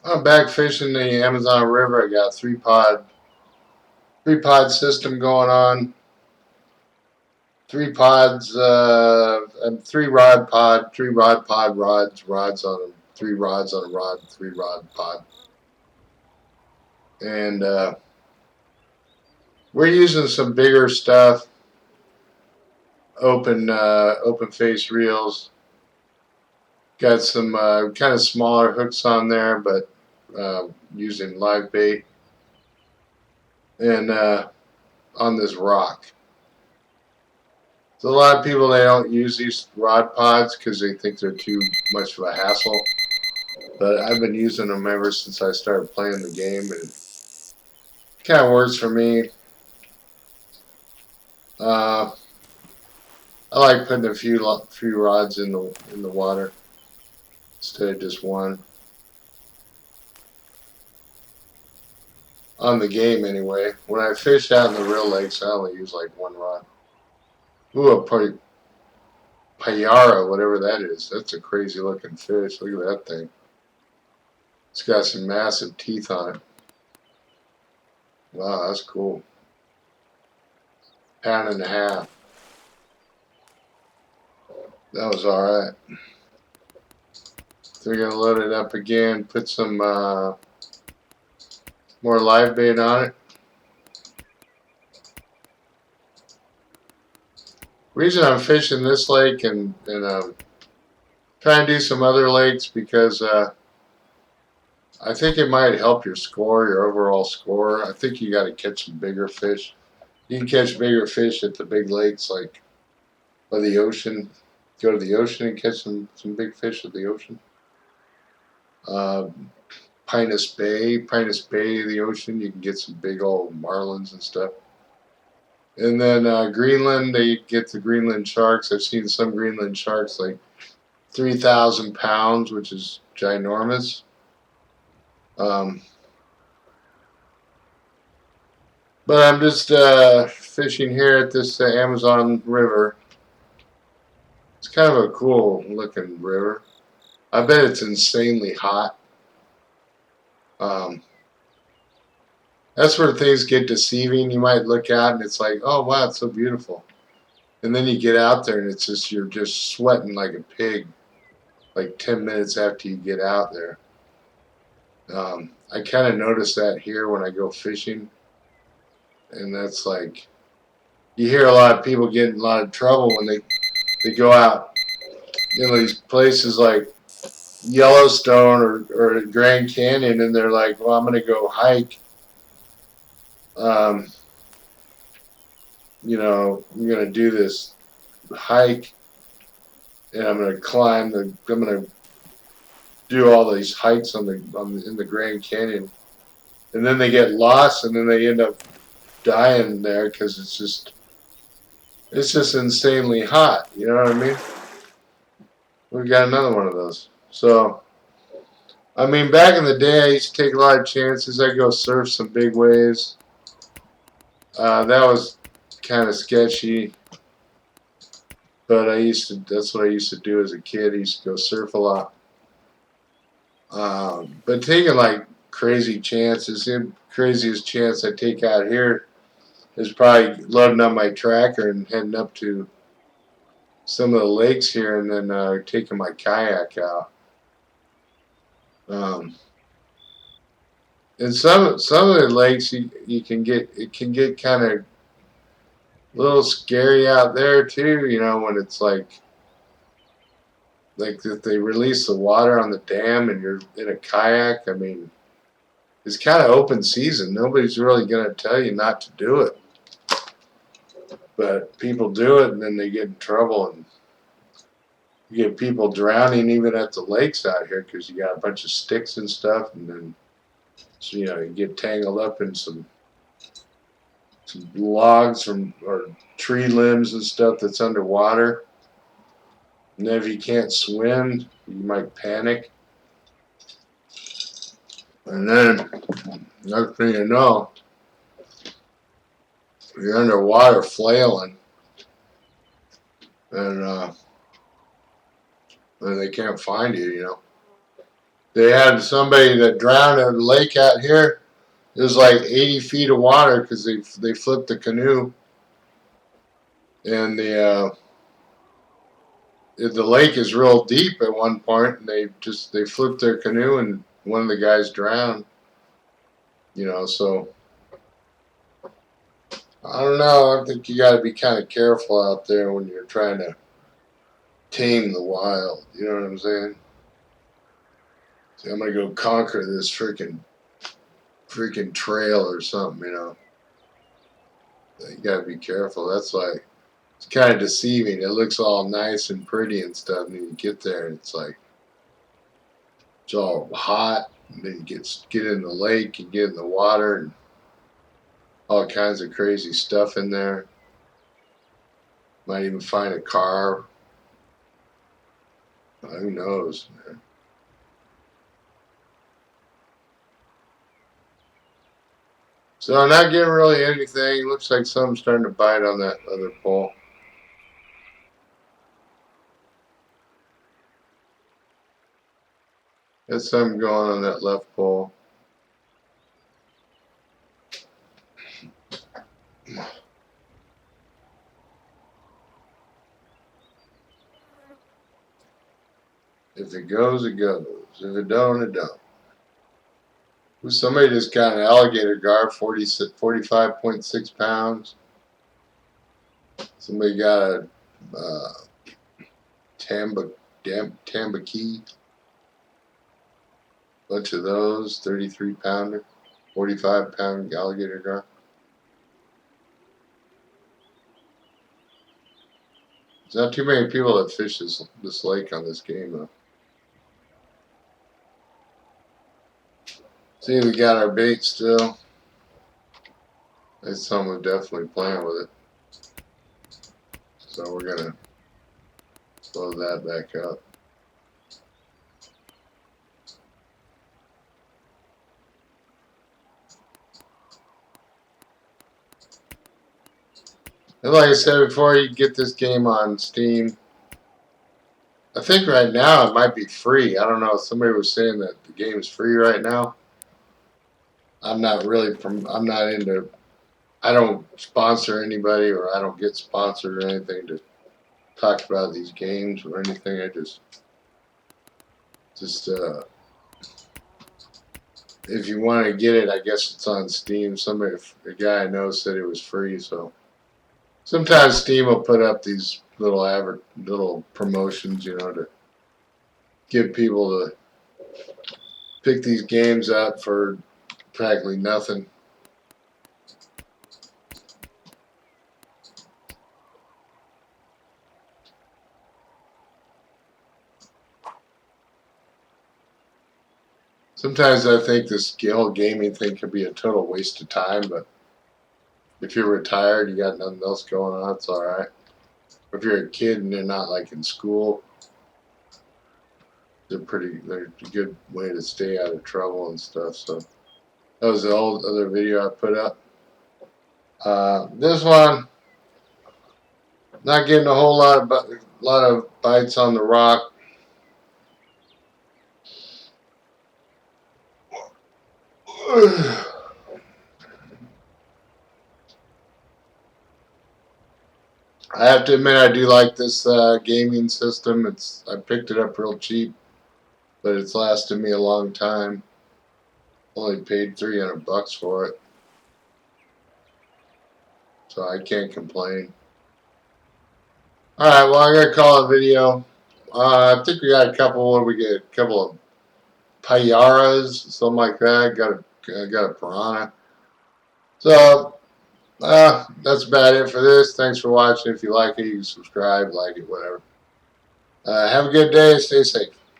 I'm back fishing the Amazon River. I got three pod system going on. Three pods, and three rod pod rods on them. Three rods on a rod, three rod pod. And we're using some bigger stuff, open face reels. Got some kind of smaller hooks on there, but using live bait and on this rock. So a lot of people they don't use these rod pods because they think they're too much of a hassle. But I've been using them ever since I started playing the game, and it kind of works for me. Uh, I like putting a few rods in the water instead of just one on the game anyway. When I fish out in the real lakes, I only use like one rod. Ooh, a payara, whatever that is. That's a crazy looking fish. Look at that thing. It's got some massive teeth on it. Wow, that's cool. Pound and a half. That was alright. So we're going to load it up again, put some more live bait on it. Reason I'm fishing this lake and trying to do some other lakes because I think it might help your score, your overall score. I think you got to catch some bigger fish. You can catch bigger fish at the big lakes like by the ocean. Go to the ocean and catch some big fish at the ocean. Uh, Pinus Bay, the ocean, you can get some big old marlins and stuff. And then Greenland, they get the Greenland sharks. I've seen some Greenland sharks like 3,000 pounds, which is ginormous. Um, but I'm just fishing here at this Amazon River. It's kind of a cool looking river. I bet it's insanely hot. Um, that's where things get deceiving. You might look out and it's like, oh wow, it's so beautiful. And then you get out there and it's just you're just sweating like a pig like 10 minutes after you get out there. I kind of notice that here when I go fishing, and that's like you hear a lot of people get in a lot of trouble when they go out, these places like Yellowstone or Grand Canyon, and they're like, well, I'm going to go hike. Um, I'm going to do this hike, and I'm going to I'm going to do all these hikes in the Grand Canyon, and then they get lost, and then they end up dying there because it's just insanely hot. You know what I mean? We got another one of those. So I mean, back in the day, I used to take a lot of chances. I'd go surf some big waves. That was kind of sketchy, but that's what I used to do as a kid. I used to go surf a lot. But taking like crazy chances, the craziest chance I take out here is probably loading up my tracker and heading up to some of the lakes here and then taking my kayak out. Um, and some of the lakes you can get it can get kind of a little scary out there too. When it's like if they release the water on the dam and you're in a kayak. I mean, it's kind of open season. Nobody's really going to tell you not to do it, but people do it and then they get in trouble and you get people drowning even at the lakes out here because you got a bunch of sticks and stuff, and then you get tangled up in some logs or tree limbs and stuff that's underwater. And then if you can't swim, you might panic. And then, next thing you know, you're underwater flailing, and they can't find you. They had somebody that drowned in a lake out here. It was like 80 feet of water because they flipped the canoe, and the lake is real deep at one point, and they flipped their canoe, and one of the guys drowned. So I don't know. I think you got to be kind of careful out there when you're trying to tame the wild. You know what I'm saying? See, I'm gonna go conquer this freaking trail or something. You gotta be careful. That's why it's kind of deceiving. It looks all nice and pretty and stuff, and then you get there and it's like it's all hot. And then you get in the lake, you get in the water, and all kinds of crazy stuff in there. Might even find a car. Who knows, man? So I'm not getting really anything. Looks like something's starting to bite on that other pole. There's something going on that left pole. If it goes, it goes. If it don't, it don't. Somebody just got an alligator gar, 45.6 pounds. Somebody got a tambaqui. Bunch of those, 33 pounder, 45 pound alligator gar. There's not too many people that fish this lake on this game, though. See, we got our bait still. That's someone definitely playing with it. So we're going to slow that back up. And like I said before, you get this game on Steam. I think right now it might be free. I don't know. Somebody was saying that the game is free right now. I'm not into, I don't sponsor anybody, or I don't get sponsored or anything to talk about these games or anything. I just if you want to get it, I guess it's on Steam. A guy I know said it was free, so sometimes Steam will put up these little promotions, to give people to pick these games up for practically nothing. Sometimes I think this whole gaming thing can be a total waste of time, but if you're retired, you got nothing else going on, it's alright. If you're a kid and they're not like in school, they're a good way to stay out of trouble and stuff. So that was the old other video I put up. This one, not getting a whole lot of bites on the rock. I have to admit, I do like this gaming system. I picked it up real cheap, but it's lasted me a long time. Only paid $300 for it, so I can't complain. All right, well, I'm gonna call it a video. I think we got a couple. What do we get? A couple of payaras, something like that. Got a piranha. So that's about it for this. Thanks for watching. If you like it, you can subscribe, like it, whatever. Have a good day. Stay safe.